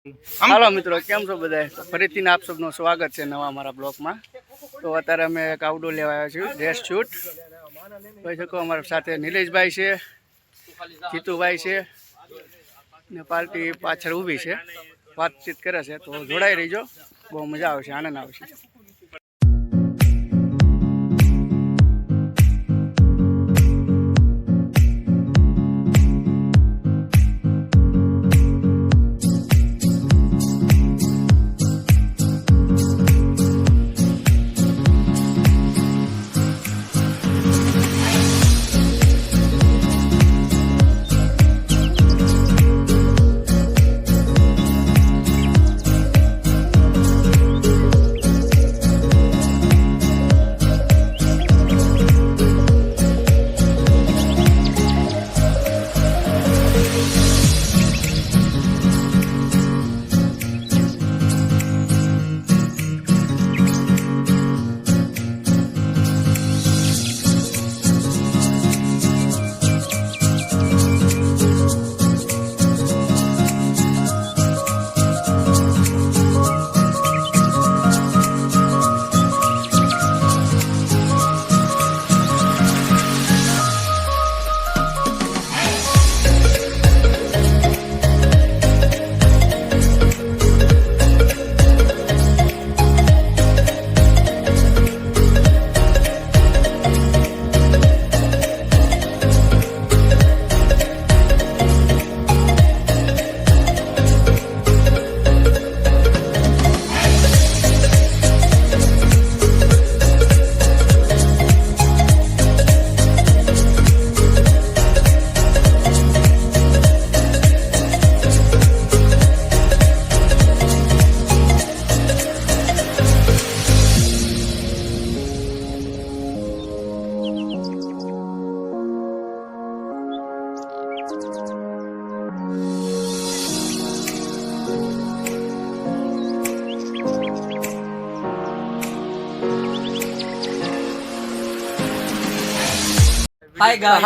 હાલો મિત્રો, કેમ છો બધા? ફરીથી આપ સૌનું સ્વાગત છે નવા અમારા બ્લોગમાં. તો અત્યારે અમે એક આઉટડોર લેવા આવ્યા છીએ, ડ્રેસ શૂટ. કહી શકો અમારા સાથે નિલેશભાઈ છે, જીતુભાઈ છે ને પાર્ટી પાછળ ઊભી છે, વાતચીત કરે છે. તો જોડાઈ રહીજો, બહુ મજા આવશે, આનંદ આવશે.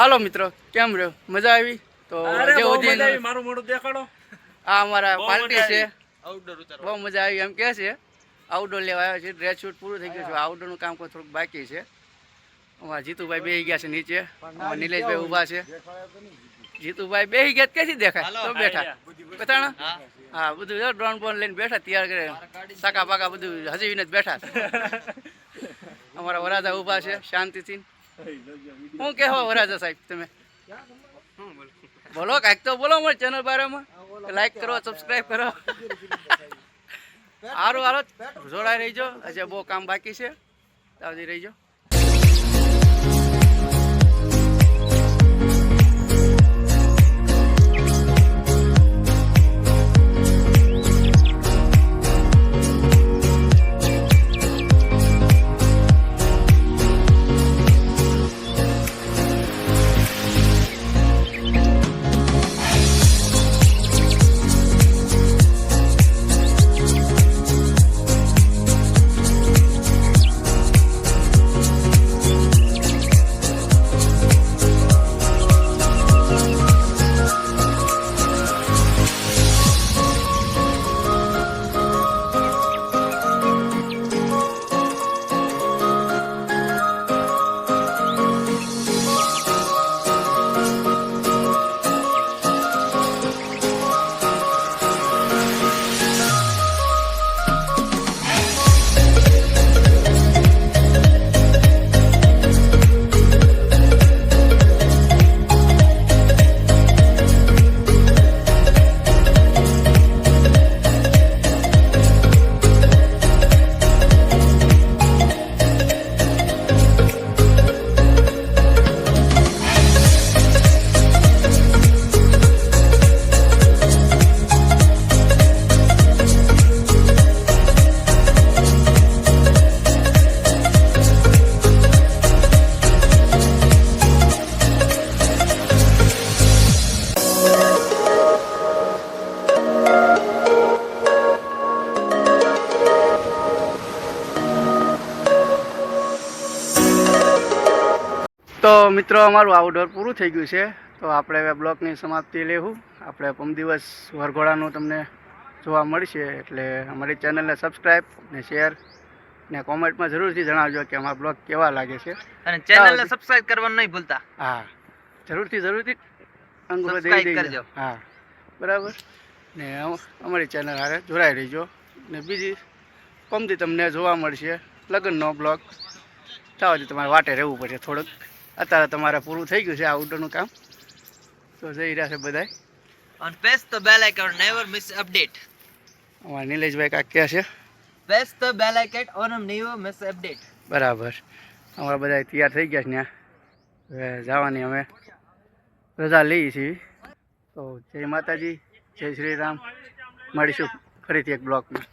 હાલો મિત્રો, કેમ રહ્યો? મજા આવી? તો મારું મોઢું દેખાડો. આ અમારા પાર્ટી છે, બહુ મજા આવી એમ કે છે. આઉટડોર લેવા આવ્યા છે, ડ્રેસ શૂટ પૂરું થઈ ગયું છે. આઉટડોરનું કામ કોઈ થોડુંક બાકી છે. અમારા જીતુભાઈ બેસી ગયા છે નીચે, અમારા નિલેશભાઈ ઊભા છે. જીતુભાઈ બેસી ગયા ક્યાંથી દેખાય? તો બેઠા બતાણા. હા, બધું ડ્રોન બોન લઈને બેઠા, તૈયાર કરે સાકા પાકા બધું હજીને જ બેઠા. અમારા વરાજા ઊભા છે શાંતિથી. શું કહેવો વરાજા સાહેબ તમે? બોલો કાંઈક તો બોલો અમારી ચેનલ બારેમાં. લાઈક કરો, સબસ્ક્રાઈબ કરો. સારું હાલો, જોડાઈ રહીજો. હજી બહુ કામ બાકી છે, આવતી રહીજો. તો મિત્રો અમારું આઉટડોર પૂરું થઈ ગયું છે, તો આપણે હવે બ્લોગની સમાપ્તિ લેવું. આપણે પરમ દિવસ વરઘોડાનું તમને જોવા મળશે. એટલે અમારી ચેનલને સબસ્ક્રાઈબ ને શેર ને કોમેન્ટમાં જરૂરથી જણાવજો કે અમારા બ્લોગ કેવા લાગે છે. અને ચેનલને સબસ્ક્રાઇબ કરવાનું નહીં ભૂલતા. હા, જરૂરથી અંગૂઠો દઈ Subscribe દેજો. કરજો. હા, બરાબર. ને અમારી ચેનલ હારે જોડાઈ રહીજો. ને બીજી પમથી તમને જોવા મળશે લગ્નનો બ્લોગ. થવાથી તમારે વાટે રહેવું પડશે થોડુંક. અત્યારે તમારે પૂરું થઈ ગયું છે આઉટડોરનું કામ, તો જઈ રહ્યા છે બધાય. And press the bell icon, never miss update. અમારા નિલેશભાઈ કાંક કહે છે. Press the bell icon on never miss update. બરાબર. અમારા બધા તૈયાર થઈ ગયા છે ત્યાં. હવે જવાની અમે રજા લઈએ છીએ. તો જય માતાજી, જય શ્રી રામ. મળીશું ફરીથી એક બ્લોગમાં.